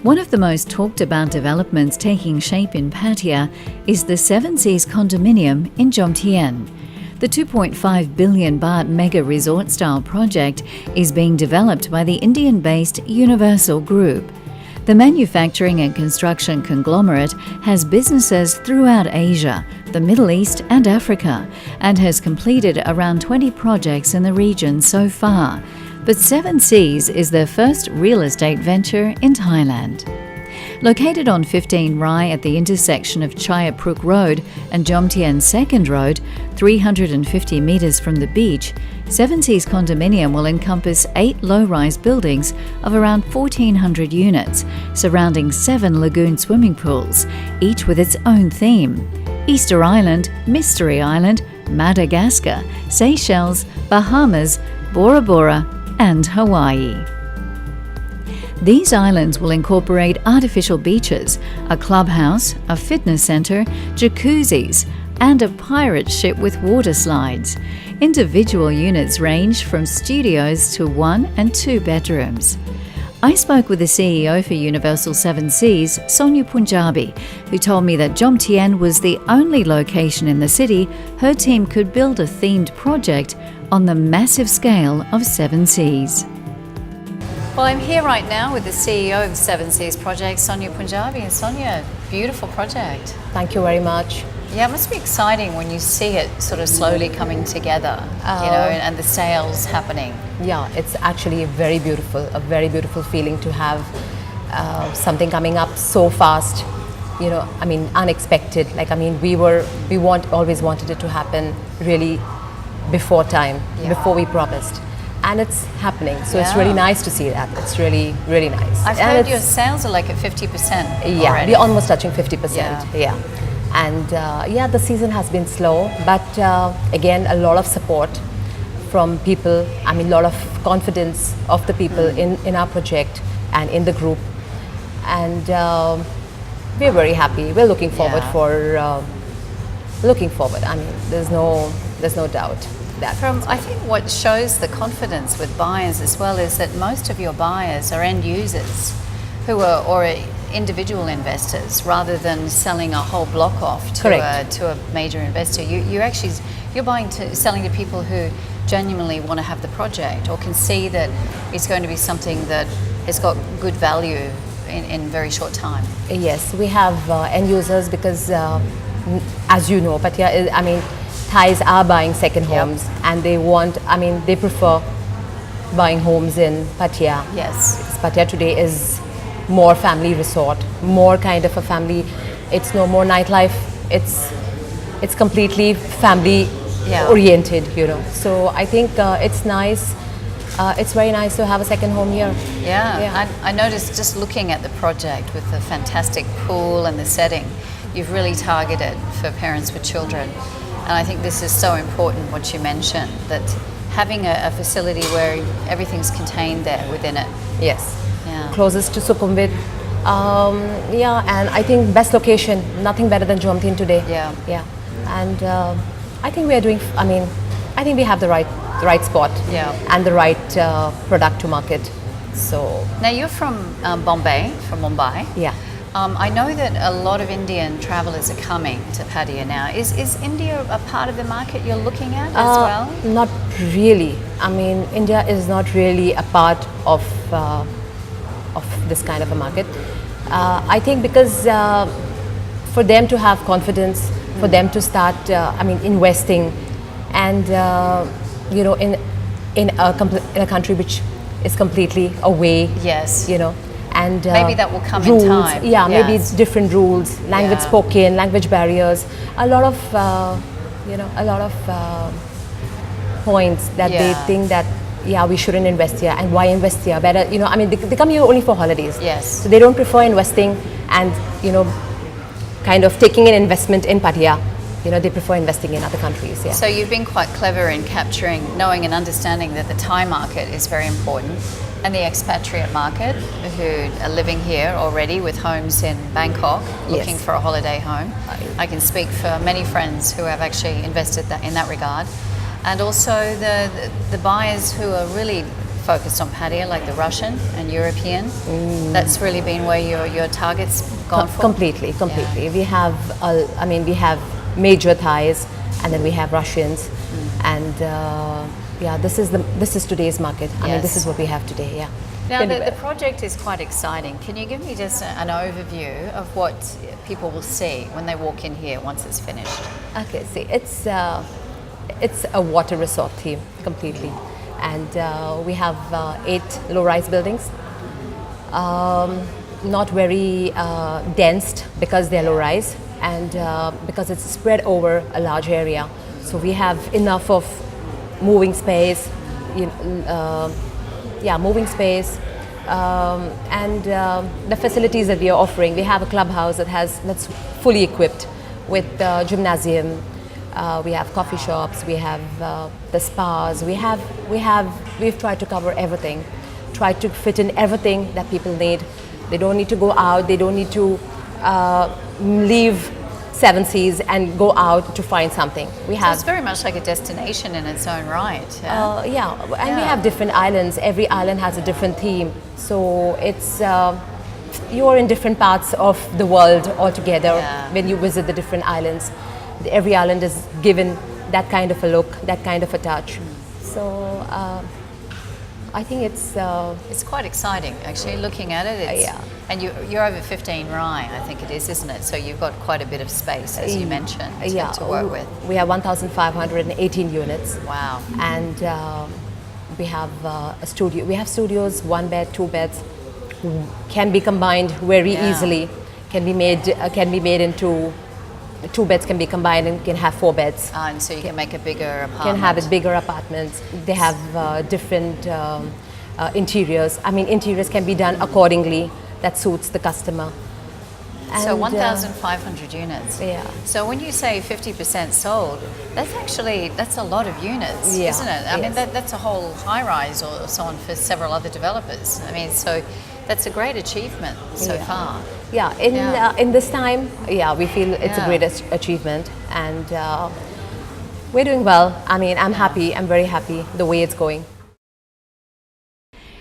One of the most talked about developments taking shape in Pattaya is the Seven Seas Condominium in Jomtien. The 2.5 billion baht mega resort-style project is being developed by the Indian-based Universal Group. The manufacturing and construction conglomerate has businesses throughout Asia, the Middle East and Africa, and has completed around 20 projects in the region so far. But Seven Seas is their first real estate venture in Thailand. Located on 15 Rai at the intersection of Chaiyapruek Road and Jomtien Second Road, 350 metres from the beach, Seven Seas Condominium will encompass 8 low-rise buildings of around 1,400 units, surrounding 7 lagoon swimming pools, each with its own theme: Easter Island, Mystery Island, Madagascar, Seychelles, Bahamas, Bora Bora and Hawaii. These islands will incorporate artificial beaches, a clubhouse, a fitness centre, jacuzzis, and a pirate ship with water slides. Individual units range from studios to 1 and 2 bedrooms. I spoke with the CEO for Universal Seven Seas, Sonia Punjabi, who told me that Jomtien was the only location in the city her team could build a themed project on the massive scale of Seven Seas. Well, I'm here right now with the CEO of Seven Seas Project, Sonia Punjabi. And Sonia, beautiful project. Thank you very much. Yeah, it must be exciting when you see it sort of slowly coming together, and the sales happening. Yeah, it's actually a very beautiful feeling to have something coming up so fast. Unexpected. Always wanted it to happen really before time, before we promised. And it's happening, so it's really nice to see that. It's really, really nice. I've heard your sales are like at 50% Yeah, already. we're almost touching 50%. Yeah. And the season has been slow, but again, a lot of support from people. A lot of confidence of the people in our project and in the group. And we're very happy. We're looking forward there's no doubt. I think what shows the confidence with buyers as well is that most of your buyers are end users or individual investors, rather than selling a whole block off to a major investor. You're selling to people who genuinely want to have the project or can see that it's going to be something that has got good value in very short time. Yes, we have end users because, as you know, but Thais are buying second homes, and they prefer buying homes in Pattaya. Yes. Because Pattaya today is more family resort, more kind of a family. It's no more nightlife. It's completely family oriented, So I think it's nice. It's very nice to have a second home here. Yeah. I noticed just looking at the project with the fantastic pool and the setting, you've really targeted for parents with children. And I think this is so important, what you mentioned, that having a facility where everything's contained there within it. Yes. Yeah. Closest to Sukhumvit. And I think best location, nothing better than Jomtien today. Yeah. And I think we are doing, I think we have the right spot and the right product to market. So. Now you're from Mumbai. Yeah. I know that a lot of Indian travellers are coming to Pattaya now. Is India a part of the market you're looking at as well? Not really. India is not really a part of this kind of a market. I think because for them to have confidence, for them to start, investing, and in a country which is completely away. Yes. And maybe that will come rules, in time. Yeah, maybe it's different rules, language spoken, language barriers, a lot of points that they think that we shouldn't invest here, and why invest here? Better, they come here only for holidays. Yes. So they don't prefer investing and kind of taking an investment in Pattaya. They prefer investing in other countries. Yeah. So you've been quite clever in knowing and understanding that the Thai market is very important, and the expatriate market who are living here already with homes in Bangkok, looking for a holiday home. I can speak for many friends who have actually invested in that regard. And also the buyers who are really focused on Pattaya, like the Russian and European? That's really been where your target's gone for? Completely. We have, we have major Thais, and then we have Russians, and this is today's market. I mean, this is what we have today. Yeah. Now, the project is quite exciting. Can you give me just an overview of what people will see when they walk in here once it's finished? Okay, see, it's a water resort theme completely, and we have 8 low-rise buildings. Not very dense because they're low-rise, and because it's spread over a large area. So we have enough of moving space, moving space, and the facilities that we are offering. We have a clubhouse that's fully equipped with gymnasium. We have coffee shops. We have the spas. We've tried to cover everything, tried to fit in everything that people need. They don't need to go out. They don't need to leave Seven Seas and go out to find something. So it's very much like a destination in its own right. We have different islands. Every island has a different theme. So it's you're in different parts of the world altogether when you visit the different islands. Every island is given that kind of a look, that kind of a touch. So I think it's quite exciting actually looking at it. And you're over 15 rai, I think it is, isn't it? So you've got quite a bit of space, as you mentioned, to work with. We have 1,518 units. Wow. And we have a studio. We have studios, 1 bed, 2 beds, can be combined very easily. Can be made into 2 beds, can be combined and can have 4 beds. And so you can make a bigger apartment. Can have bigger apartments. They have different interiors. I mean, interiors can be done accordingly that suits the customer. So 1,500 units. Yeah. So when you say 50% sold, that's a lot of units, isn't it? I mean, that's a whole high-rise or so on for several other developers. I mean, so that's a great achievement so far. Yeah, in this time, we feel it's a great achievement, and we're doing well. I mean, I'm happy. I'm very happy the way it's going.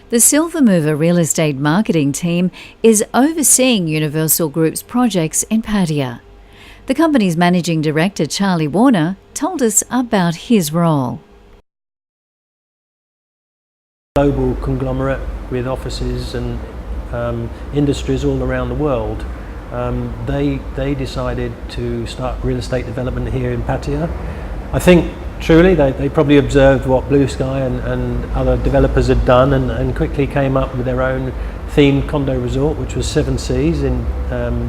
The Silver Mover real estate marketing team is overseeing Universal Group's projects in Pattaya. The company's managing director, Charlie Warner, told us about his role. Global conglomerate with offices and industries all around the world. They decided to start real estate development here in Pattaya. I think truly they probably observed what Blue Sky and other developers had done and quickly came up with their own themed condo resort, which was Seven Seas in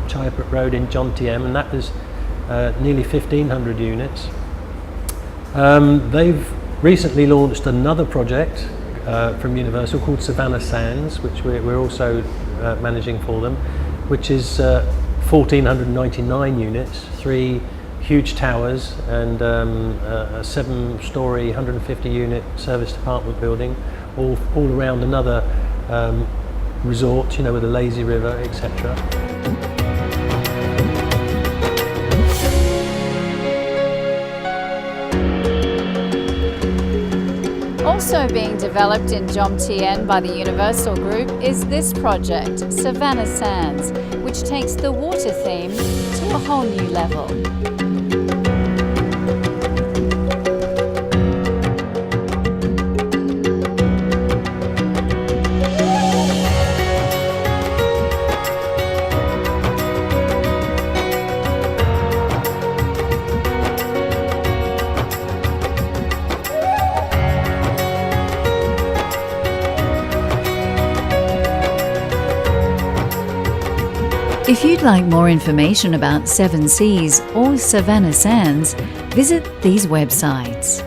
Chaiyapruek Road in Jomtien, and that was nearly 1,500 units. They've recently launched another project from Universal called Savanna Sands, which we're also managing for them, which is 1,499 units, 3 huge towers and a 7-storey, 150-unit serviced apartment building, all around another resort, with a lazy river, etc. Also being developed in Jomtien by the Universal Group is this project, Savanna Sands, which takes the water theme to a whole new level. If you'd like more information about Seven Seas or Savanna Sands, visit these websites.